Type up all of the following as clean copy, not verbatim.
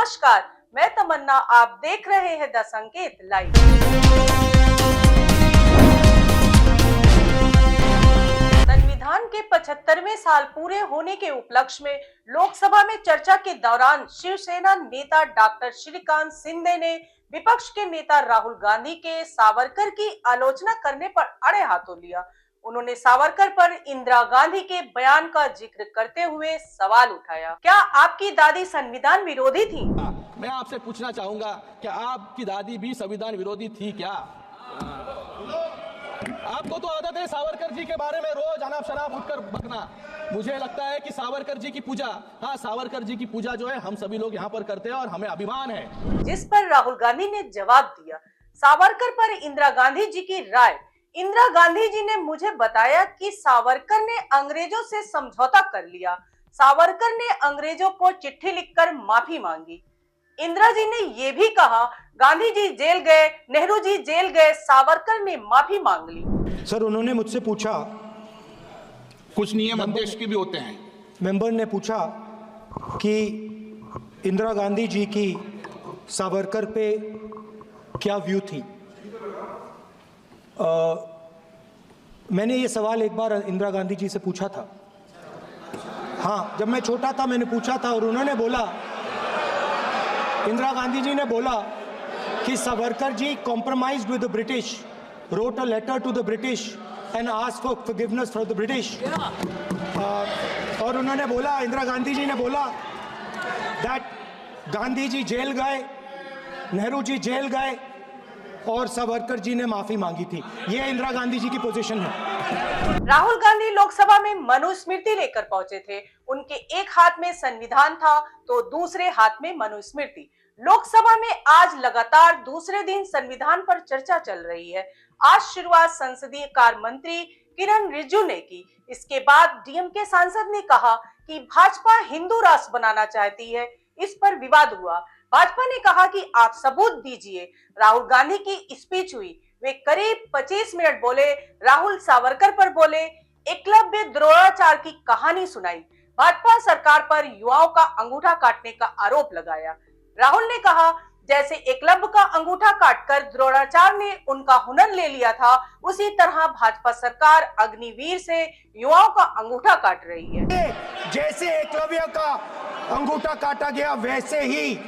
नमस्कार, मैं तमन्ना, आप देख रहे हैं द संकेत लाइव। संविधान के 75वें साल पूरे होने के उपलक्ष्य में लोकसभा में चर्चा के दौरान शिवसेना नेता डॉक्टर श्रीकांत शिंदे ने विपक्ष के नेता राहुल गांधी के सावरकर की आलोचना करने पर अड़े हाथों लिया। उन्होंने सावरकर पर इंदिरा गांधी के बयान का जिक्र करते हुए सवाल उठाया, क्या आपकी दादी संविधान विरोधी थी? मैं आपसे पूछना चाहूंगा, क्या आपकी दादी भी संविधान विरोधी थी क्या? आपको तो आदत है सावरकर जी के बारे में रोज अनाप शनाप उठकर बकना। मुझे लगता है कि सावरकर जी की पूजा, सावरकर जी की पूजा जो है हम सभी लोग यहाँ पर करते हैं और हमें अभिमान है। जिस पर राहुल गांधी ने जवाब दिया, सावरकर पर इंदिरा गांधी जी की राय। इंदिरा गांधी जी ने मुझे बताया कि सावरकर ने अंग्रेजों से समझौता कर लिया। सावरकर ने अंग्रेजों को चिट्ठी लिखकर माफी मांगी। इंदिरा जी ने ये भी कहा, गांधी जी जेल गए, नेहरू जी जेल गए, सावरकर ने माफी मांग ली। सर, उन्होंने मुझसे पूछा, कुछ नियम अध्यक्ष के भी होते हैं। मेंबर ने पूछा कि इंदिरा गांधी जी की सावरकर पे क्या व्यू थी। मैंने ये सवाल एक बार इंदिरा गांधी जी से पूछा था। हाँ, जब मैं छोटा था मैंने पूछा था और उन्होंने बोला, इंदिरा गांधी जी ने बोला कि Savarkar ji compromised with the British, wrote a letter to the British and asked for forgiveness from the British. और उन्होंने बोला, इंदिरा गांधी जी ने बोला that गांधी जी जेल गए, नेहरू जी जेल गए और सावरकर जी ने माफी मांगी थी। ये इंदिरा गांधी जी की पोजीशन है। राहुल गांधी लोकसभा में मनुस्मृति लेकर पहुंचे थे। उनके एक हाथ में संविधान था तो दूसरे हाथ में मनुस्मृति। लोकसभा में आज लगातार दूसरे दिन संविधान पर चर्चा चल रही है। आज शुरुआत संसदीय कार्य मंत्री किरण रिजिजू ने की। इसके बाद डीएमके सांसद ने कहा कि भाजपा हिंदू राष्ट्र बनाना चाहती है। इस पर विवाद हुआ। भाजपा ने कहा कि आप सबूत दीजिए। राहुल गांधी की स्पीच हुई। वे करीब 25 मिनट बोले। राहुल सावरकर पर बोले, एकलव्य द्रोणाचार्य की कहानी सुनाई। भाजपा सरकार पर युवाओं का अंगूठा काटने का आरोप लगाया। राहुल ने कहा, जैसे एकलव्य का अंगूठा काटकर द्रोणाचार्य ने उनका हुनर ले लिया था, उसी तरह भाजपा सरकार अग्निवीर से युवाओं का अंगूठा काट रही है। जैसे एकलव्य का अंगूठा काटा गया, वैसे ही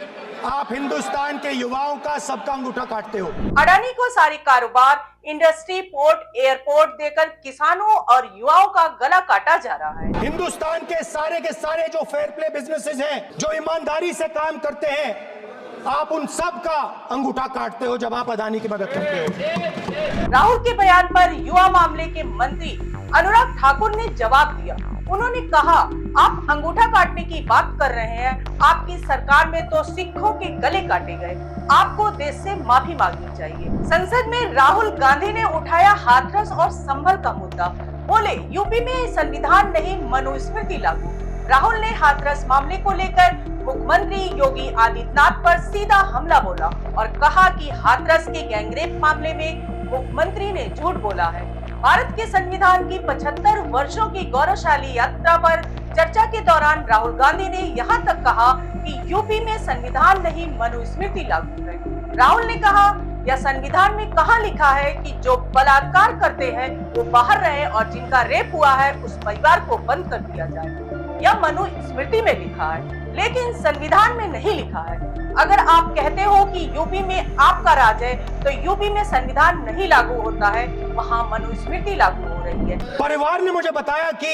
आप हिंदुस्तान के युवाओं का सबका अंगूठा काटते हो। अडानी को सारी कारोबार, इंडस्ट्री, पोर्ट, एयरपोर्ट देकर किसानों और युवाओं का गला काटा जा रहा है। हिंदुस्तान के सारे जो फेयर प्ले बिजनेसेस हैं, जो ईमानदारी से काम करते हैं, आप उन सब का अंगूठा काटते हो जब आप अडानी की मदद करते हो। राहुल के बयान पर युवा मामले के मंत्री अनुराग ठाकुर ने जवाब दिया। उन्होंने कहा, आप अंगूठा काटने की बात कर रहे हैं, आपकी सरकार में तो सिखों के गले काटे गए। आपको देश से माफी मांगनी चाहिए। संसद में राहुल गांधी ने उठाया हाथरस और संभल का मुद्दा। बोले, यूपी में संविधान नहीं, मनुस्मृति लागू। राहुल ने हाथरस मामले को लेकर मुख्यमंत्री योगी आदित्यनाथ पर सीधा हमला बोला और कहा कि हाथरस के गैंगरेप मामले में मुख्यमंत्री ने झूठ बोला है। भारत के संविधान की 75 वर्षों की गौरवशाली यात्रा पर चर्चा के दौरान राहुल गांधी ने यहां तक कहा कि यूपी में संविधान नहीं, मनुस्मृति लागू है। राहुल ने कहा, यह संविधान में कहां लिखा है कि जो बलात्कार करते हैं वो बाहर रहे और जिनका रेप हुआ है उस परिवार को बंद कर दिया जाए। यह मनुस्मृति में लिखा है, लेकिन संविधान में नहीं लिखा है। अगर आप कहते हो कि यूपी में आपका राज है, तो यूपी में संविधान नहीं लागू होता है, वहाँ मनुस्मृति लागू हो रही है। परिवार ने मुझे बताया कि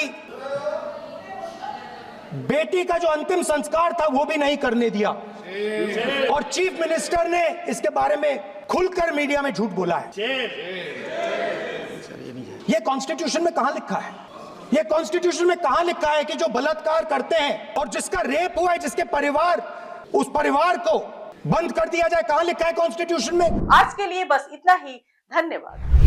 बेटी का जो अंतिम संस्कार था वो भी नहीं करने दिया और चीफ मिनिस्टर ने इसके बारे में खुलकर मीडिया में झूठ बोला है। ये कॉन्स्टिट्यूशन में कहां लिखा है? ये कॉन्स्टिट्यूशन में कहां लिखा है कि जो बलात्कार करते हैं और जिसका रेप हुआ है, जिसके परिवार, उस परिवार को बंद कर दिया जाए? कहां लिखा है कॉन्स्टिट्यूशन में? आज के लिए बस इतना ही। धन्यवाद।